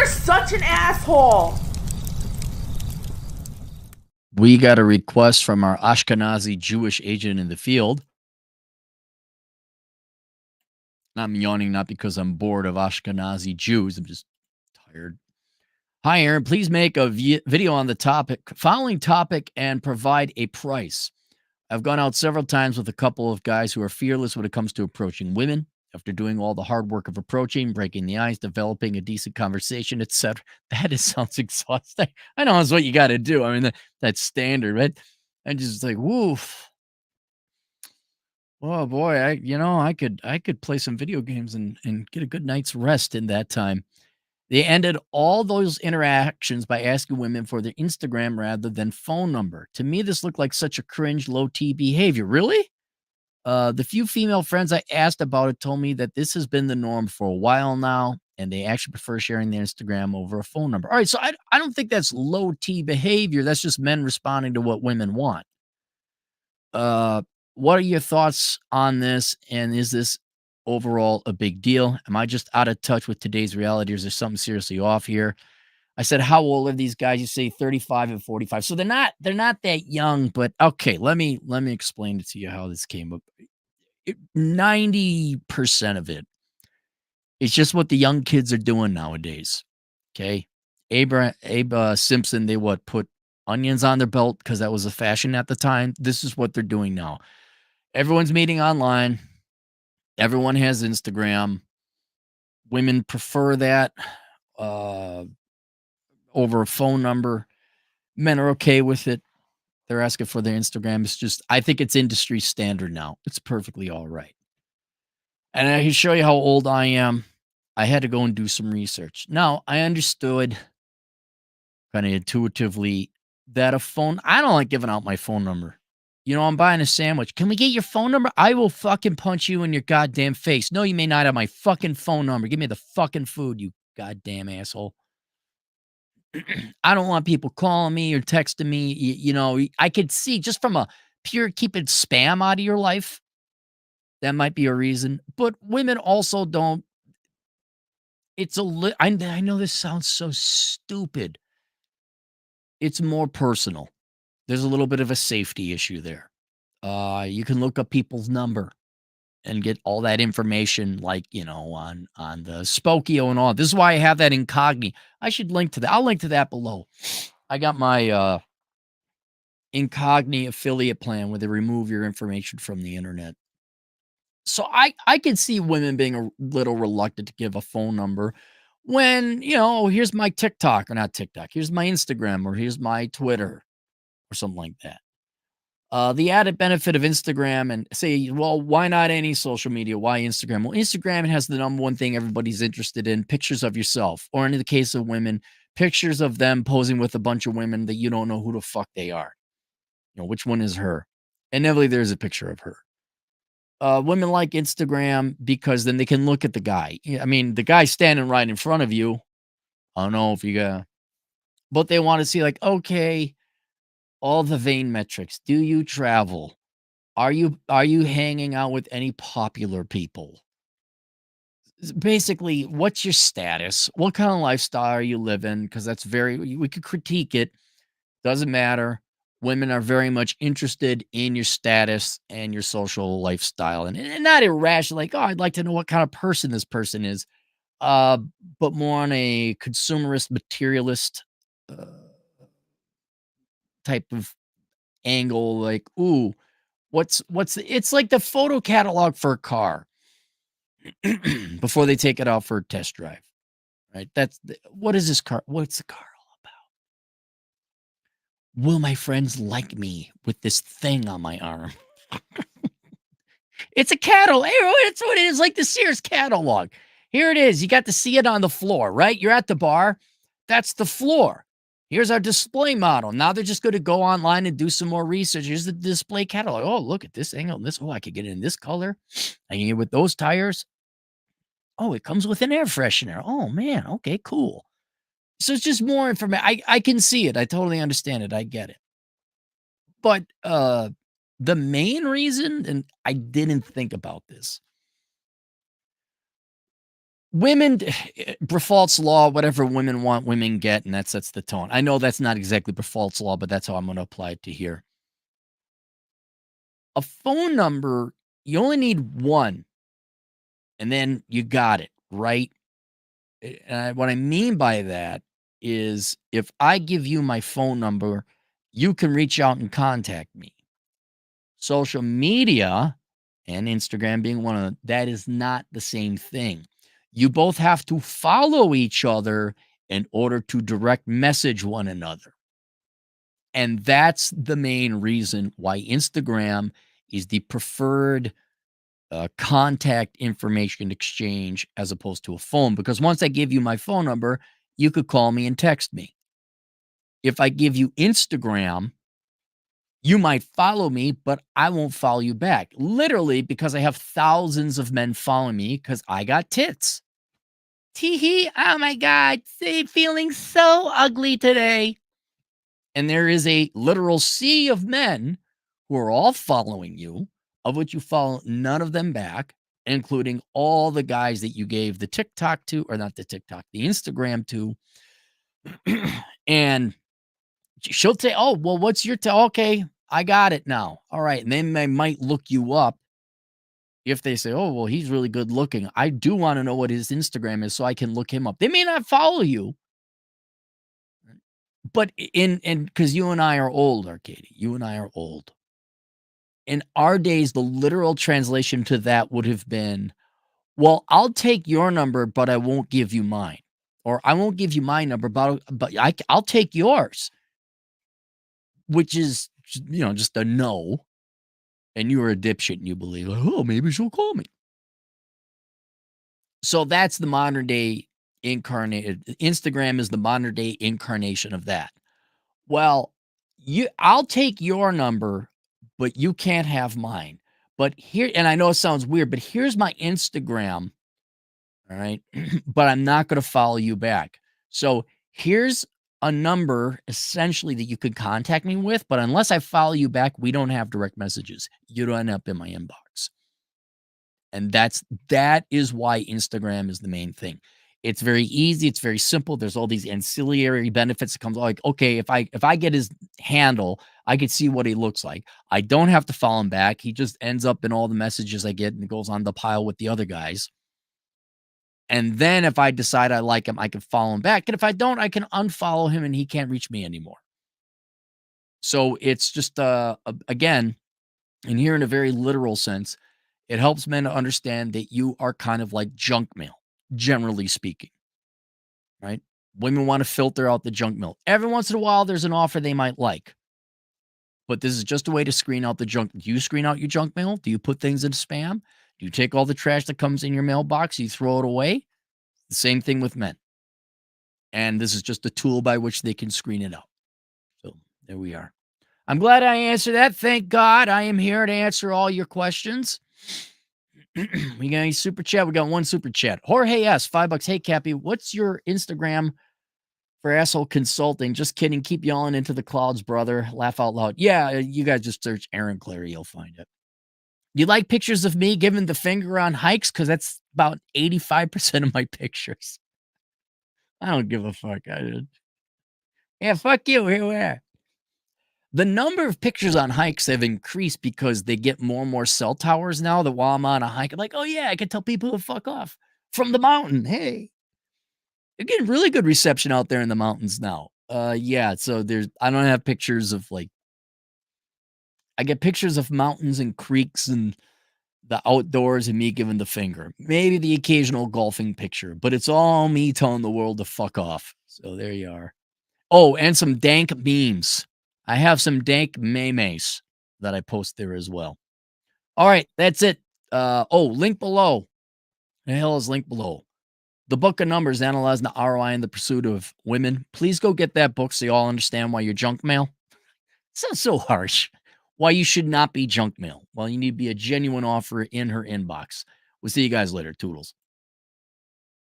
You're such an asshole. We got a request from our Ashkenazi Jewish agent in the field. I'm yawning not because I'm bored of Ashkenazi Jews. I'm just tired. Hi, Aaron. Please make a video on the following topic and provide a price. I've gone out several times with a couple of guys who are fearless when it comes to approaching women. After doing all the hard work of approaching, breaking the ice, developing a decent conversation, etc., sounds exhausting. I know that's what you got to do. I mean, that's standard, right? And just like, woof. Oh boy, I could play some video games and get a good night's rest in that time. They ended all those interactions by asking women for their Instagram rather than phone number. To me, this looked like such a cringe, low T behavior. Really? The few female friends I asked about it told me that this has been the norm for a while now, and they actually prefer sharing their Instagram over a phone number. All right, so I don't think that's low T behavior. That's just men responding to what women want. Uh, what are your thoughts on this? And is this overall a big deal? Am I just out of touch with today's reality, or is there something seriously off here? I said, how old are these guys? You say 35 and 45. So they're not that young, but okay, let me explain it to you how this came up. 90% of it is just what the young kids are doing nowadays. Okay. Abe Simpson, they put onions on their belt because that was a fashion at the time. This is what they're doing now. Everyone's meeting online. Everyone has Instagram. Women prefer that uh, over a phone number. Men are okay with it. They're asking for their Instagram. It's just, I think it's industry standard now. It's perfectly all right. And I can show you how old I am. I had to go and do some research. Now, I understood kind of intuitively that I don't like giving out my phone number. I'm buying a sandwich. Can we get your phone number? I will fucking punch you in your goddamn face. No, you may not have my fucking phone number. Give me the fucking food, you goddamn asshole. I don't want people calling me or texting me. I could see just from a pure keeping spam out of your life. That might be a reason. But women also don't. I know this sounds so stupid. It's more personal. There's a little bit of a safety issue there. You can look up people's number and get all that information, like, on the Spokio and all. This is why I have that incognito. I should link to that. I'll link to that below. I got my incognito affiliate plan where they remove your information from the internet. So I can see women being a little reluctant to give a phone number when, here's my TikTok, or not TikTok, here's my Instagram, or here's my Twitter, or something like that. The added benefit of Instagram, and say, well, why not any social media? Why Instagram? Well, Instagram has the number one thing everybody's interested in: pictures of yourself, or in the case of women, pictures of them posing with a bunch of women that you don't know who the fuck they are. Which one is her? Inevitably, there's a picture of her. Women like Instagram because then they can look at the guy. I mean, the guy's standing right in front of you. I don't know if you got, but they want to see, like, okay, all the vein metrics. Do you travel? Are you hanging out with any popular people? Basically, what's your status? What kind of lifestyle are you living? Because that's we could critique it. Doesn't matter. Women are very much interested in your status and your social lifestyle, and not irrational, like, oh, I'd like to know what kind of person this person is. Uh, but more on a consumerist, materialist uh, type of angle, like, ooh, it's like the photo catalog for a car before they take it out for a test drive, right? What is this car? What's the car all about? Will my friends like me with this thing on my arm? It's a catalog. It's what it is, like the Sears catalog. Here it is. You got to see it on the floor, right? You're at the bar. That's the floor. Here's our display model. Now they're just going to go online and do some more research. Here's the display catalog. Oh, look at this angle. This. Oh, I could get it in this color. I can get it with those tires. Oh, it comes with an air freshener. Oh man. Okay, cool. So it's just more information. I can see it. I totally understand it. I get it. But the main reason, and I didn't think about this, women, Brafalt's law, whatever women want, women get, and that sets the tone. I know that's not exactly Brafalt's law, but that's how I'm going to apply it to here. A phone number, you only need one, and then you got it, right? What I mean by that is if I give you my phone number, you can reach out and contact me. Social media and Instagram being one of them, that is not the same thing. You both have to follow each other in order to direct message one another. And that's the main reason why Instagram is the preferred contact information exchange as opposed to a phone. Because once I give you my phone number, you could call me and text me. If I give you Instagram, you might follow me, but I won't follow you back. Literally, because I have thousands of men following me because I got tits. Tee hee. Oh my God. Feeling so ugly today. And there is a literal sea of men who are all following you, of which you follow none of them back, including all the guys that you gave the TikTok to, or not the TikTok, the Instagram to. And she'll say, "Oh, well, what's your okay, I got it now. All right." And then they might look you up if they say, "Oh, well, he's really good looking. I do want to know what his Instagram is so I can look him up." They may not follow you, but in because you and I are old, Arcady. You and I are old. In our days, the literal translation to that would have been, "Well, I'll take your number, but I won't give you mine." Or, "I won't give you my number, but I'll take yours," which is, just a no. And you were a dipshit and you believe, like, "Oh, maybe she'll call me." So that's the modern day incarnated. Instagram is the modern day incarnation of that. Well, I'll take your number, but you can't have mine. But here, and I know it sounds weird, but here's my Instagram. All right. But I'm not going to follow you back. So here's a number essentially that you could contact me with. But unless I follow you back, we don't have direct messages. You don't end up in my inbox. And that is why Instagram is the main thing. It's very easy, it's very simple. There's all these ancillary benefits that comes like, okay, if I get his handle, I could see what he looks like. I don't have to follow him back. He just ends up in all the messages I get and it goes on the pile with the other guys. And then if I decide I like him, I can follow him back. And if I don't, I can unfollow him and he can't reach me anymore. So it's just again, and here in a very literal sense, it helps men to understand that you are kind of like junk mail, generally speaking, right? Women want to filter out the junk mail. Every once in a while, there's an offer they might like, but this is just a way to screen out the junk. Do you screen out your junk mail? Do you put things in spam? Do you take all the trash that comes in your mailbox? You throw it away? The same thing with men. And this is just a tool by which they can screen it out. So there we are. I'm glad I answered that. Thank God I am here to answer all your questions. We got any super chat? We got one super chat. Jorge S, $5. Hey, Cappy, what's your Instagram for asshole consulting? Just kidding. Keep yelling into the clouds, brother. Laugh out loud. Yeah, you guys just search Aaron Clary. You'll find it. You like pictures of me giving the finger on hikes? Because that's about 85% of my pictures. I don't give a fuck. Yeah, fuck you. Here we are. The number of pictures on hikes have increased because they get more and more cell towers now that while I'm on a hike, I'm like, oh yeah, I can tell people to fuck off from the mountain. Hey, you're getting really good reception out there in the mountains now. Yeah, so I don't have pictures of I get pictures of mountains and creeks and the outdoors and me giving the finger. Maybe the occasional golfing picture, but it's all me telling the world to fuck off. So there you are. Oh, and some dank memes. I have some dank memes that I post there as well. All right, that's it. Link below. The hell is link below? The Book of Numbers, analyzing the ROI in the pursuit of women. Please go get that book so you all understand why you're junk mail. Sounds so harsh. Why you should not be junk mail. Well, you need to be a genuine offer in her inbox. We'll see you guys later. Toodles.